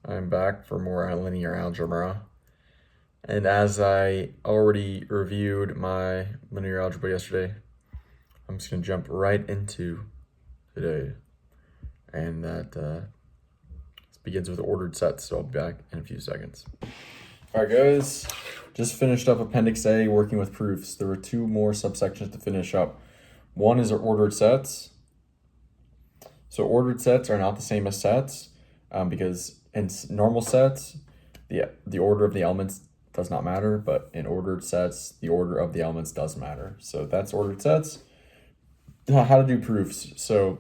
I'm back for more linear algebra. And as I already reviewed my linear algebra yesterday, I'm just going to jump right into today. And that begins with ordered sets, so I'll be back in a few seconds. All right, guys, just finished up Appendix A, working with proofs. There were two more subsections to finish up. One is ordered sets. So ordered sets are not the same as sets because in normal sets, the order of the elements does not matter, but in ordered sets, the order of the elements does matter. So that's ordered sets. How to do proofs. So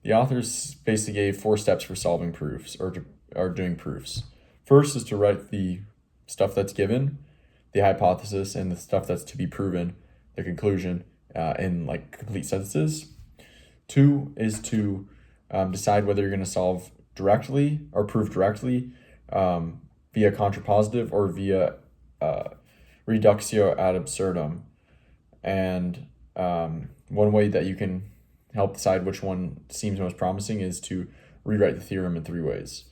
the authors basically gave 4 steps for solving proofs or doing proofs. First is to write the stuff that's given, the hypothesis, and the stuff that's to be proven, the conclusion, in like complete sentences. 2 is to decide whether you're going to solve directly or prove directly via contrapositive or via reductio ad absurdum. And one way that you can help decide which one seems most promising is to rewrite the theorem in 3 ways.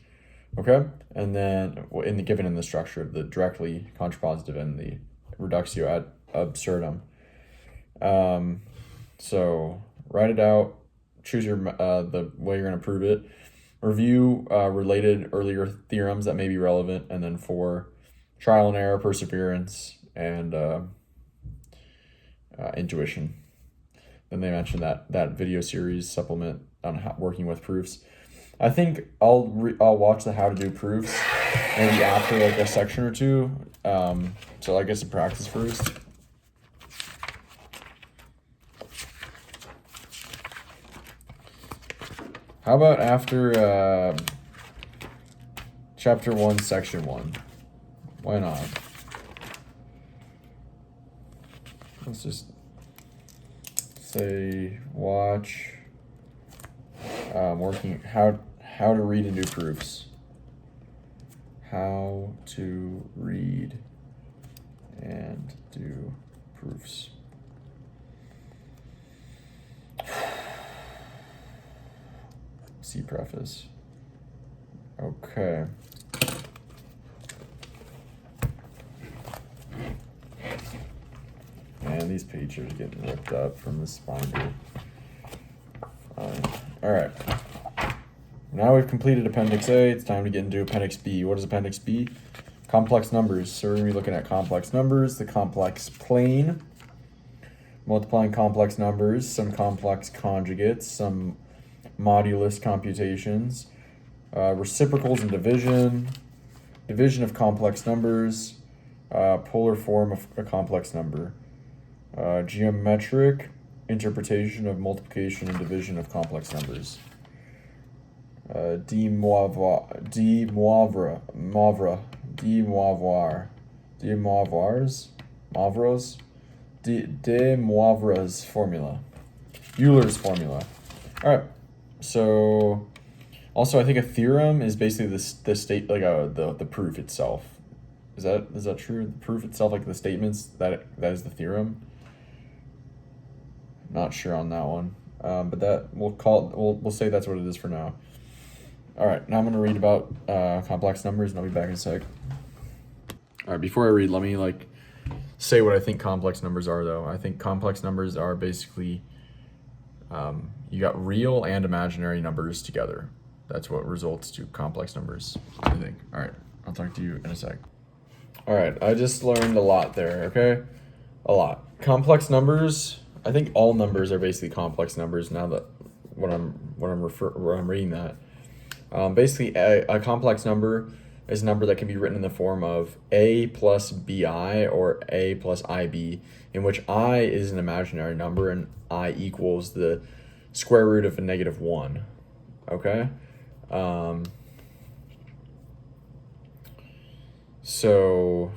Okay? And then given in the structure of the directly, contrapositive, and the reductio ad absurdum. So write it out. Choose your the way you're going to prove it. Review related earlier theorems that may be relevant, and then 4, trial and error, perseverance, and intuition. Then they mentioned that video series supplement on working with proofs. I think I'll watch the how to do proofs maybe after like a section or 2. So I guess to practice first. How about after chapter 1, section 1? Why not? Let's just say watch working how to read and do proofs. How to read and do proofs. See preface. Okay. Man, these pages are getting ripped up from this binder. All right. Now we've completed Appendix A. It's time to get into Appendix B. What is Appendix B? Complex numbers. So we're going to be looking at complex numbers, the complex plane, multiplying complex numbers, some complex conjugates, some modulus computations, reciprocals and division of complex numbers, polar form of a complex number, geometric interpretation of multiplication and division of complex numbers, demoivre's formula, Euler's formula. All right. So, also I think a theorem is basically the state like the proof itself. Is that true? The proof itself, like the statements that is the theorem. Not sure on that one, but that we'll say that's what it is for now. All right, now I'm gonna read about complex numbers, and I'll be back in a sec. All right, before I read, let me say what I think complex numbers are, though. I think complex numbers are basically you got real and imaginary numbers together. That's what results to complex numbers, I think. All right, I'll talk to you in a sec. All right, I just learned a lot there, okay? A lot. Complex numbers, I think all numbers are basically complex numbers now that when I'm reading that. Basically, a complex number is a number that can be written in the form of a plus bi or a plus ib, in which I is an imaginary number and I equals the square root of a -1. Okay? So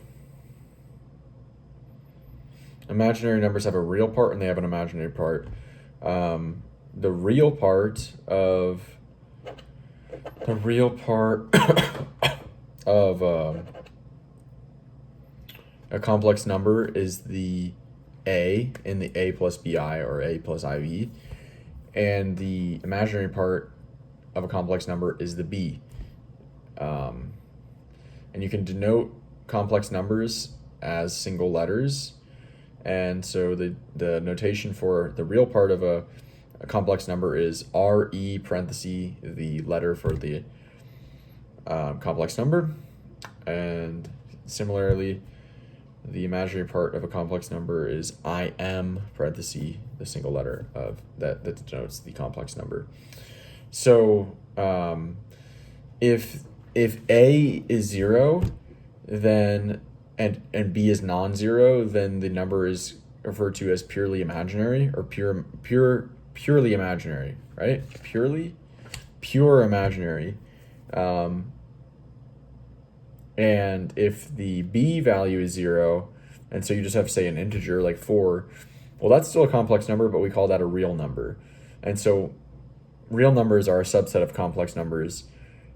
imaginary numbers have a real part and they have an imaginary part. The real part of a complex number is the a in the a plus bi or a plus ib, and the imaginary part of a complex number is the b. and you can denote complex numbers as single letters. And so the notation for the real part of a complex number is RE parenthesis the letter for the complex number. And similarly, the imaginary part of a complex number is IM parenthesis the single letter of that denotes the complex number. So if A is 0, then and B is non-zero, then the number is referred to as purely imaginary, or purely imaginary, right? Pure imaginary. And if the B value is 0, and so you just have to say an integer like 4, well, that's still a complex number, but we call that a real number. And so real numbers are a subset of complex numbers,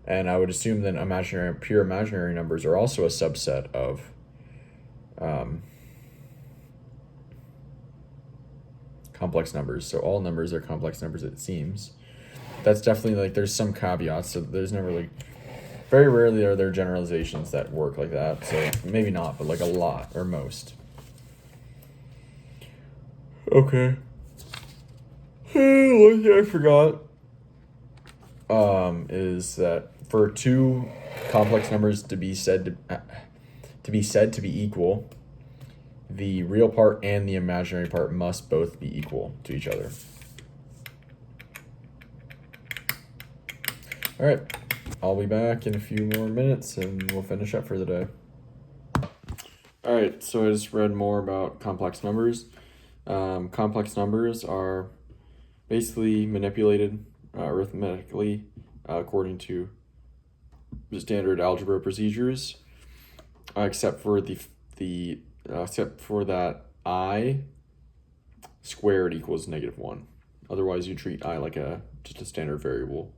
and I would assume that pure imaginary numbers are also a subset of complex numbers. So all numbers are complex numbers, it seems. That's definitely, like, there's some caveats, so there's never, like, very rarely are there generalizations that work like that. So maybe not, but like a lot or most. Okay. One thing I forgot is that for two complex numbers to be said to be equal, the real part and the imaginary part must both be equal to each other. All right. I'll be back in a few more minutes and we'll finish up for the day. All right, so I just read more about complex numbers. Complex numbers are basically manipulated arithmetically according to the standard algebra procedures, except for that I squared equals -1. Otherwise, you treat I like just a standard variable.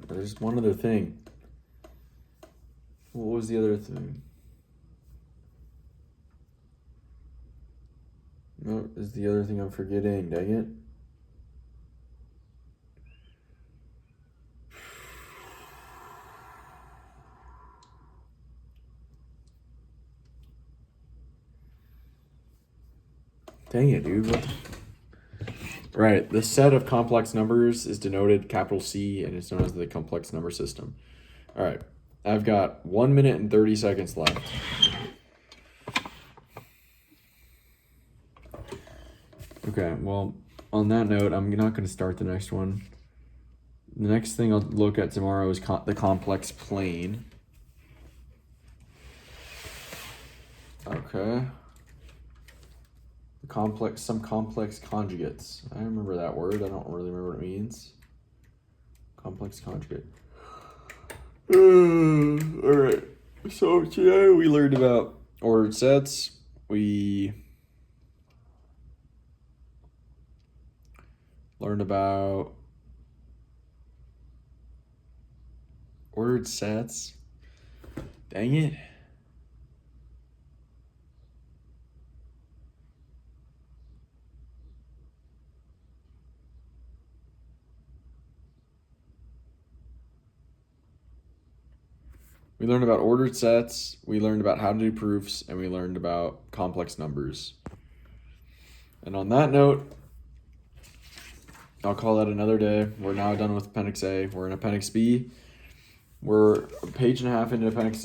There's one other thing. What was the other thing? No, is the other thing I'm forgetting, dang it. Dang it, dude. Right, the set of complex numbers is denoted capital C, and it's known as the complex number system. All right, I've got 1 minute and 30 seconds left. Okay, well, on that note, I'm not going to start the next one. The next thing I'll look at tomorrow is the complex plane. Okay. Some complex conjugates. I remember that word. I don't really remember what it means. Complex conjugate. All right. So today we learned about ordered sets. We learned about ordered sets. Dang it. We learned about ordered sets, we learned about how to do proofs, and we learned about complex numbers. And on that note, I'll call that another day. We're now done with Appendix A. We're in Appendix B. We're a page and a half into Appendix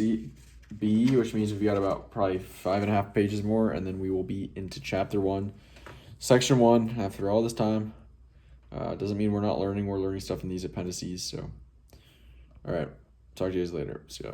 B, which means we've got about probably 5.5 pages more, and then we will be into Chapter 1, Section 1 after all this time. Doesn't mean we're not learning. We're learning stuff in these appendices. So, all right. Talk to you guys later. See ya.